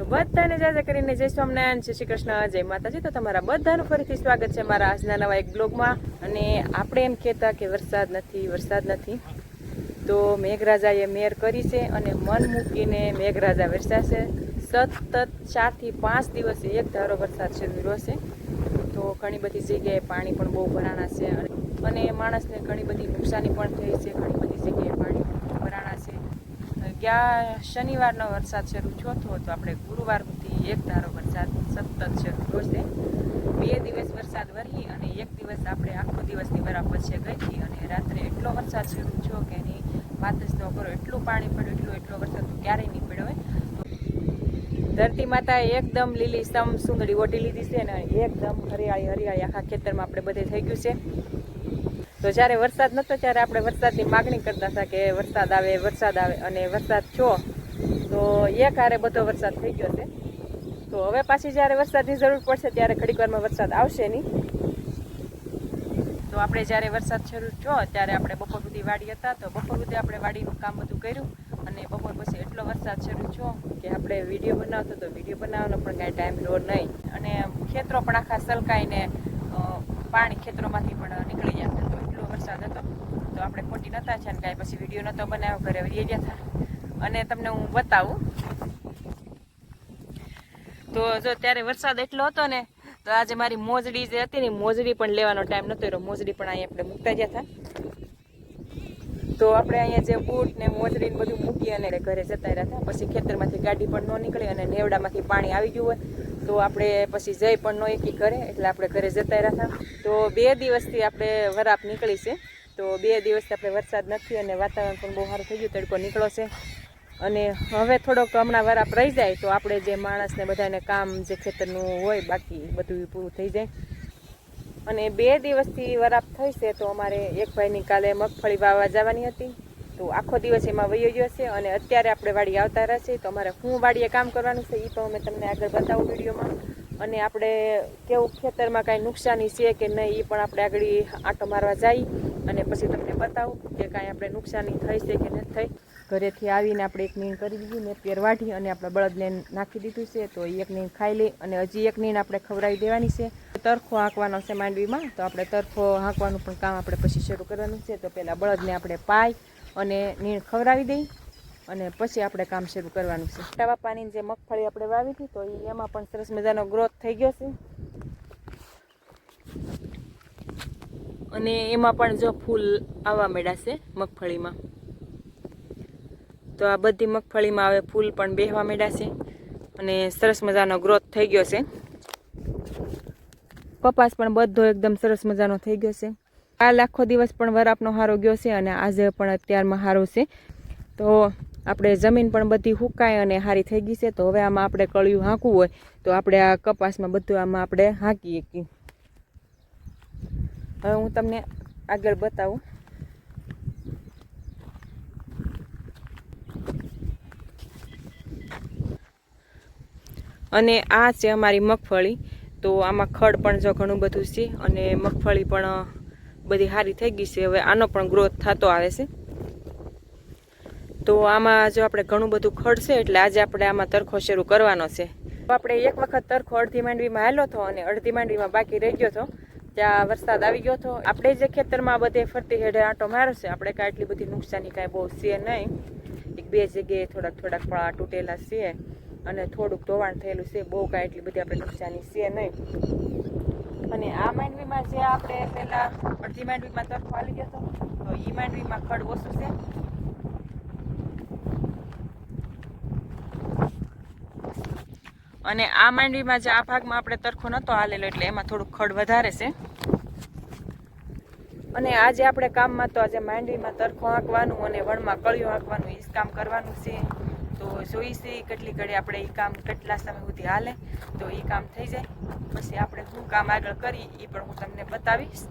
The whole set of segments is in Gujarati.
તો બધાને જાજા કરીને જય સ્વામિનારાયણ, જય શ્રી કૃષ્ણ, જય માતાજી। તો તમારા બધાનું ફરીથી સ્વાગત છે મારા આજના નવા એક બ્લોગમાં। અને આપણે એમ કહેતા કે વરસાદ નથી, તો મેઘરાજાએ મેર કરી છે અને મન મૂકીને મેઘરાજા વરસાશે। સતત 4 થી 5 દિવસ એક ધારો વરસાદ શરૂ રહ્યો છે। તો ઘણી બધી જગ્યાએ પાણી પણ બહુ ભરાણા છે અને માણસને ઘણી બધી નુકસાની પણ થઈ છે। ઘણી બધી જગ્યાએ પાણી ભરાણા છે। ગયા શનિવારનો વરસાદ શરૂ થયો હતો, તો આપણે ગુરુવાર સુધી એક ધારો વરસાદ સતત શરૂ થયો છે। 2 દિવસ વરસાદ વરસી અને એક દિવસ આપણે આખો દિવસની બરાબર વચ્ચે ગઈ હતી અને રાત્રે એટલો વરસાદ શરૂ થયો કે એની વાત જ ન કરો। એટલું પાણી પડ્યું, એટલો વરસાદ તો ક્યારેય નહીં પડ્યો હોય। ધરતી માતાએ એકદમ લીલી સમ સુંદરી ઓઢી લીધી છે અને એકદમ હરિયાળી આખા ખેતરમાં આપણે બધે થઈ ગયું છે। તો જ્યારે વરસાદ નહોતો ત્યારે આપણે વરસાદની માગણી કરતા હતા કે વરસાદ આવે અને વરસાદ થયો તો એક હારે બધો વરસાદ થઈ ગયો છે। તો હવે પાછી જ્યારે વરસાદની જરૂર પડશે ત્યારે ઘડીક વારમાં વરસાદ આવશે નહીં। તો આપણે જ્યારે વરસાદ શરૂ થયો ત્યારે આપણે બપોર સુધી વાડી હતા, તો બપોર સુધી આપણે વાડીનું કામ બધું કર્યું અને બપોર પછી એટલો વરસાદ શરૂ થયો કે આપણે વિડીયો બનાવતો તો વિડીયો બનાવવાનો પણ કાંઈ ટાઈમ રહ્યો નહીં અને ખેતરો પણ આખા સલકાઈને પાણી ખેતરોમાંથી પણ નીકળી ગયા હતા। તો એટલો વરસાદ હતો તો આપણે ખોટી નહોતા છે અને કાંઈ પછી વિડીયો નહોતો બનાવ્યો, ઘરે વહી ગયા હતા। અને તમને હું બતાવું તો જો ત્યારે વરસાદ એટલો હતો ને, તો આજે મારી મોજડી જે હતી ને, મોજડી પણ લેવાનો ટાઈમ નહોતો રહ્યો। મોજડી પણ અહીંયા આપણે મૂકતા ગયા હતા। તો આપણે અહીંયા જે બૂટ ને મોજડી બધું મૂકી અને ઘરે જતા રહ્યા હતા। પછી ખેતરમાંથી ગાડી પણ ન નીકળી અને નેવડામાંથી પાણી આવી ગયું હોય તો આપણે પછી જઈ પણ ન એકી ઘરે, એટલે આપણે ઘરે જતા રહ્યા હતા। તો 2 દિવસથી આપણે વરાપ નીકળી છે। તો 2 દિવસથી આપણે વરસાદ નથી અને વાતાવરણ પણ બહુ સારું થઈ ગયું, તડકો નીકળો છે અને હવે થોડોક હમણાં વરાપ રહી જાય તો આપણે જે માણસને બધાને કામ જે ખેતરનું હોય બાકી બધું પૂરું થઈ જાય। અને 2 દિવસથી વરાપ થઈ છે તો અમારે એક ભાઈની કાલે મગફળી વાવવા જવાની હતી, તો આખો દિવસ એમાં વયો ગયો છે અને અત્યારે આપણે વાડી આવતા રહેશે। તો અમારે શું વાડીએ કામ કરવાનું છે એ પણ અમે તમને આગળ બતાવું વિડીયોમાં, અને આપણે કેવું ખેતરમાં કાંઈ નુકસાની છે કે નહીં એ પણ આપણે આગળ આંટો મારવા જઈ અને પછી તમને બતાવું કે કાંઈ આપણે નુકસાની થઈ છે કે નથી થઈ। ઘરેથી આવીને આપણે એક નીણ કરી દીધી, નેપિયર વાઢી અને આપણે બળદને નાખી દીધું છે। તો એક નીણ ખાઈ લઈ અને હજી એક નીણ આપણે ખવડાવી દેવાની છે। તરખો હાંકવાનો છે માંડવીમાં, તો આપણે તરખો હાંકવાનું પણ કામ આપણે પછી શરૂ કરવાનું છે। તો પહેલાં બળદને આપણે પાઈ અને નીણ ખવડાવી દઈ અને પછી આપણે કામ શરૂ કરવાનું છે। મોટા બાપાની જે મગફળી આપણે વાવી હતી તો એમાં પણ સરસ મજાનો ગ્રોથ થઈ ગયો છે અને એમાં પણ જો ફૂલ આવવા માંડ્યા છે મગફળીમાં। તો આ બધી મગફળીમાં હવે ફૂલ પણ બેહવા માંડ્યા છે અને સરસ મજાનો ગ્રોથ થઈ ગયો છે। કપાસ પણ બધો એકદમ સરસ મજાનો થઈ ગયો છે। કાલ આખો દિવસ પણ વરાપનો હારો ગયો છે અને આજે પણ અત્યારમાં હારો છે। તો આપણે જમીન પણ બધી હુકાય અને હારી થઈ ગઈ છે। તો હવે આમાં આપણે કળિયું હાંકવું હોય તો આપણે આ કપાસમાં બધું આમાં આપણે હાંકી શકીએ। હવે હું તમને આગળ બતાવું। અને આ છે અમારી મગફળી, તો આમાં ખડ પણ જો ઘણું બધું છે અને મગફળી પણ બધી સારી થઈ ગઈ છે। હવે આનો પણ ગ્રોથ થતો આવે છે। તો આમાં જો આપણે ઘણું બધું ખડ છે એટલે આજે આપણે આમાં તરખો શરૂ કરવાનો છે। તો આપણે એક વખત તરખો અડધી માંડવીમાં હાલ્યો હતો અને અડધી માંડવીમાં બાકી રહી ગયો હતો, ત્યાં વરસાદ આવી ગયો હતો। આપણે જે ખેતરમાં બધે ફરતી હેઠે આંટો માર્યો છે, આપણે કાંઈ એટલી બધી નુકસાની કાંઈ બહુ છે નહીં। 1-2 જગ્યાએ થોડાક પળા તૂટેલા છે અને થોડુંક ધોવાણ થયેલું છે, બહુ કાંઈ એટલી બધી આપણે નુકસાની છે નહીં। અને આ માંડવીમાં જે આપણે પહેલાં અડધી માંડવીમાં તરખો હાલી ગયો હતો તો એ માંડવીમાં ખડ ઓછું છે અને આ માંડવીમાં જે આ ભાગમાં આપણે તરખો નહોતો હાલેલો એટલે એમાં થોડુંક ખડ વધારે છે। અને આજે આપણે કામમાં તો આજે માંડવીમાં તરખો હાંકવાનું અને વણમાં કળિયું હાંકવાનું એ જ કામ કરવાનું છે। તો જોઈશે કેટલી ઘડી આપણે એ કામ કેટલા સમય સુધી હાલે, તો એ કામ થઈ જાય પછી આપણે શું કામ આગળ કરી એ પણ હું તમને બતાવીશ।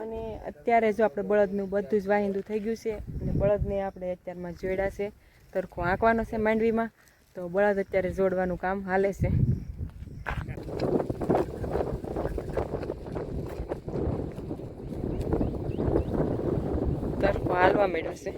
અને અત્યારે જો આપણે બળદનું બધું જ વાહિંદું થઈ ગયું છે અને બળદને આપણે અત્યારમાં જોડ્યા છે। તરખો આંકવાનો છે માંડવીમાં. તો બળદ અત્યારે જોડવાનું કામ હાલે છે. તરખો હાલવા માંડ્યો છે.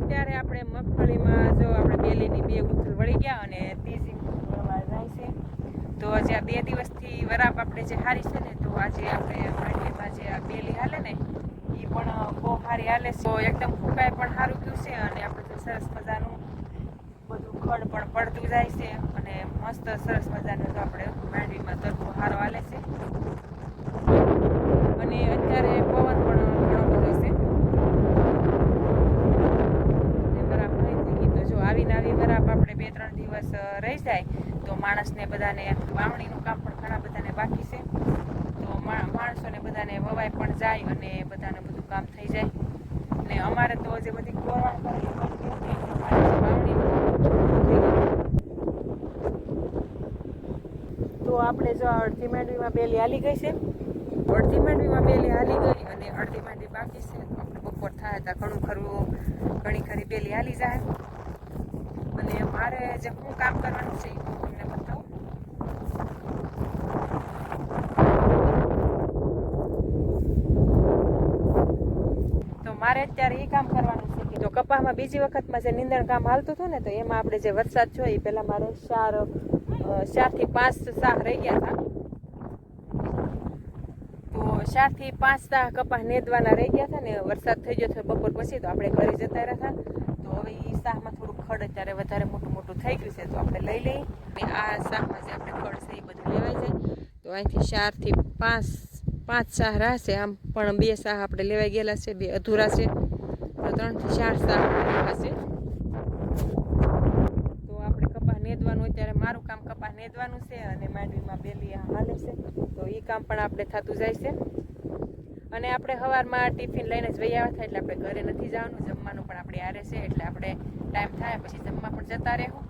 અત્યારે આપણે મગફળીમાં જો આપણે બેલીની 2 ઉથલ વળી ગયા અને ત્રીજી ઉથલ જાય છે. તો આજે આ 2 દિવસથી વરાપ આપણે જે હારી છે ને, તો આજે આપણે માંડવીમાં જે આ બેલી હાલે ને એ પણ બહુ સારી હાલે છે. તો એકદમ ફૂકાય પણ સારું ગયું છે અને આપણે સરસ મજાનું બધું ખડ પણ પડતું જાય છે અને મસ્ત સરસ મજાનું જો આપણે માંડવીમાં તરફો સારો હાલે છે. અને અત્યારે પવન પણ ઘણો બધો છે. આવી વરાપ આપણે 2-3 દિવસ રહી જાય તો માણસને બધાને વાવણીનું કામ પણ ઘણા બધાને બાકી છે. તો માણસોને બધાને વવાય પણ જાય અને બધાને બધું કામ થઈ જાય. અને અમારે તો જે બધી કોરવાણ તો આપણે જો અડધી માંડવીમાં બેલી હાલી ગઈ છે. અડધી માંડવીમાં બેલી હાલી ગઈ અને અડધી માંડવી બાકી છે. તો આપણે બપોર થાય ત્યાં ઘણી ખરી બેલી હાલી જાય. અને મારે જે હું કામ કરવાનું છે એ હું તમને બતાવું. તો મારે અત્યારે એ કામ કરવાનું છે કે જો કપાસમાં બીજી વખતમાં જે નીંદણ કામ હાલતું હતું ને, તો એમાં આપણે જે વરસાદ થયો એ પહેલાં મારે 4 થી 5 સાહ રહી ગયા હતા. તો 4 થી 5 સાહ કપાસ નેદવાના રહી ગયા હતા ને, વરસાદ થઈ ગયો હતો બપોર પછી. તો આપણે ઘરે જતા રહ્યા હતા. તો હવે એ સાહમાં થોડું ખડ અત્યારે વધારે મોટું થઈ ગયું છે, તો આપણે લઈ લઈએ. અને આ સાહમાં જે આપણે ખડ છે એ બધું લેવાઈ જાય. તો અહીંથી 4 થી 5 સાહ રહેશે. આમ પણ 2 સાહ આપણે લેવાઈ ગયેલા છે, 2 અધૂરા છે. તો 3 થી 4 સાહ લેવાશે. તો આપણે કપાસ નેદવાનું, અત્યારે મારું કામ કપાસ નેદવાનું છે અને માંડવીમાં બેલી હાલે છે. તો એ કામ પણ આપણે થતું જાય છે. અને આપણે સવારમાં ટિફિન લઈને જ વહી આવ્યા હતા, એટલે આપણે ઘરે નથી જવાનું. જમવાનું પણ આપણે આરે છે, એટલે આપણે ટાઈમ થાય પછી જમવા પણ જતા રહેવું.